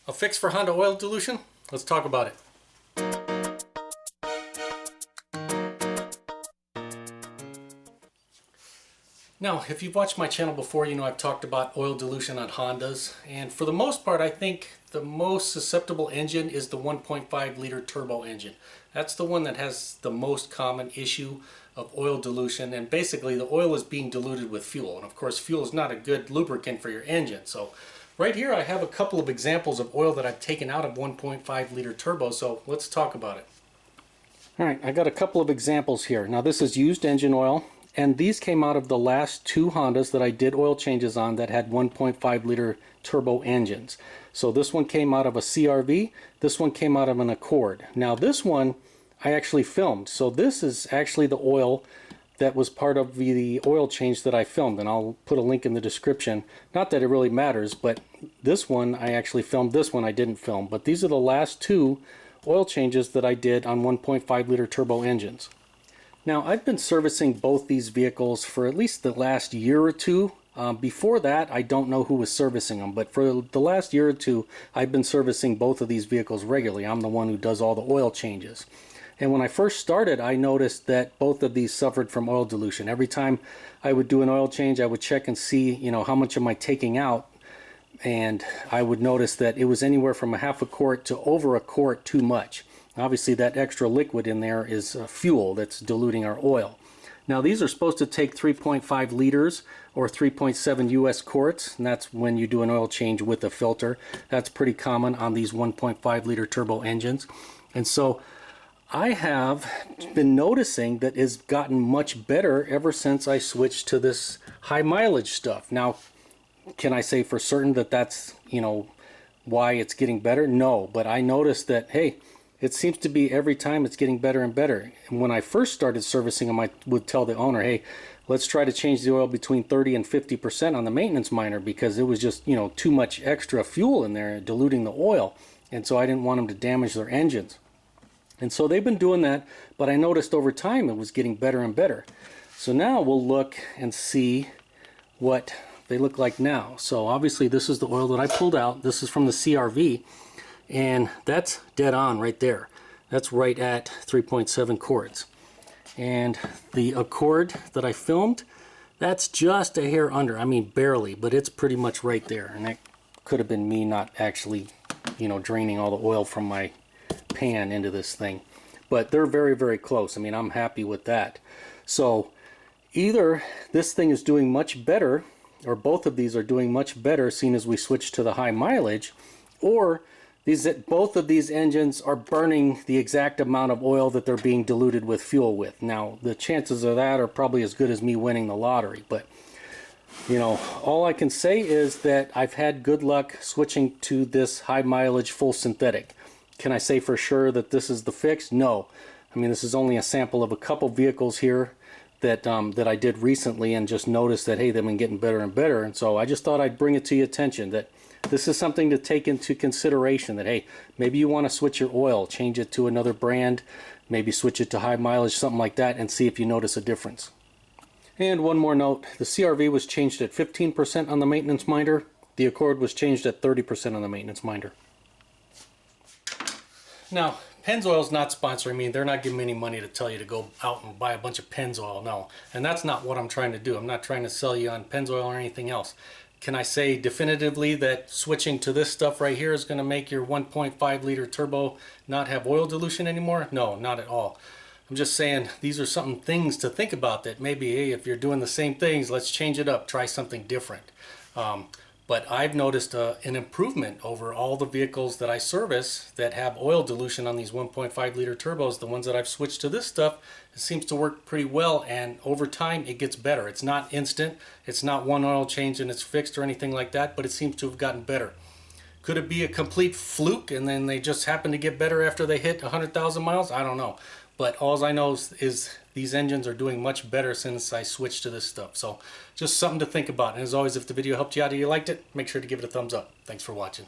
A fix for Honda oil dilution? Let's talk about it. Now, if you've watched my channel before, you know I've talked about oil dilution on Hondas, and for the most part I think the most susceptible engine is the 1.5 liter turbo engine. That's the one that has the most common issue of oil dilution, and basically the oil is being diluted with fuel, and of course fuel is not a good lubricant for your engine. So right here I have a couple of examples of oil that I've taken out of 1.5 liter turbo, so let's talk about it. Alright, I got a couple of examples here. Now this is used engine oil, and these came out of the last two Hondas that I did oil changes on that had 1.5 liter turbo engines. So this one came out of a CRV, this one came out of an Accord. Now this one I actually filmed, so this is actually the oil that was part of the oil change that I filmed, and I'll put a link in the description. Not that it really matters, but this one I actually filmed, this one I didn't film. But these are the last two oil changes that I did on 1.5 liter turbo engines. Now I've been servicing both these vehicles for at least the last year or two. Before that I don't know who was servicing them, but for the last year or two I've been servicing both of these vehicles regularly. I'm the one who does all the oil changes. And when I first started I noticed that both of these suffered from oil dilution. Every time I would do an oil change I would check and see, you know, how much am I taking out, and I would notice that it was anywhere from a half a quart to over a quart too much. Obviously that extra liquid in there is fuel that's diluting our oil. Now these are supposed to take 3.5 liters or 3.7 US quarts, and that's when you do an oil change with a filter. That's pretty common on these 1.5 liter turbo engines. And so I have been noticing that it's gotten much better ever since I switched to this high mileage stuff. Now, can I say for certain that that's, you know, why it's getting better? No, but I noticed that, hey, it seems to be every time it's getting better and better. And when I first started servicing them, I would tell the owner, hey, let's try to change the oil between 30 and 50% on the maintenance miner, because it was just, you know, too much extra fuel in there diluting the oil. And so I didn't want them to damage their engines. And so they've been doing that, but I noticed over time it was getting better and better. So now we'll look and see what they look like now. So obviously this is the oil that I pulled out. This is from the CRV. And that's dead on right there. That's right at 3.7 quarts. And the Accord that I filmed, that's just a hair under. I mean barely, but it's pretty much right there. And that could have been me not actually, you know, draining all the oil from my pan into this thing. But they're very, very close. I mean, I'm happy with that. So either this thing is doing much better, or both of these are doing much better seeing as we switch to the high mileage, or both of these engines are burning the exact amount of oil that they're being diluted with fuel with. Now, the chances of that are probably as good as me winning the lottery, but you know, all I can say is that I've had good luck switching to this high mileage full synthetic. Can I say for sure that this is the fix? No. I mean, this is only a sample of a couple vehicles here that that I did recently, and just noticed that, hey, they've been getting better and better. And so I just thought I'd bring it to your attention that this is something to take into consideration, that hey, maybe you want to switch your oil, change it to another brand, maybe switch it to high mileage, something like that, and see if you notice a difference. And one more note, the CRV was changed at 15% on the maintenance minder. The Accord was changed at 30% on the maintenance minder. Now, Pennzoil's not sponsoring me. They're not giving me any money to tell you to go out and buy a bunch of Pennzoil. No, and that's not what I'm trying to do. I'm not trying to sell you on Pennzoil or anything else. Can I say definitively that switching to this stuff right here is going to make your 1.5 liter turbo not have oil dilution anymore? No, not at all. I'm just saying these are some things to think about, that maybe, hey, if you're doing the same things, let's change it up, try something different. But I've noticed an improvement over all the vehicles that I service that have oil dilution on these 1.5 liter turbos. The ones that I've switched to this stuff, it seems to work pretty well, and over time it gets better. It's not instant, it's not one oil change and it's fixed or anything like that, but it seems to have gotten better. Could it be a complete fluke and then they just happen to get better after they hit 100,000 miles? I don't know. But all I know is these engines are doing much better since I switched to this stuff. So just something to think about. And as always, if the video helped you out or you liked it, make sure to give it a thumbs up. Thanks for watching.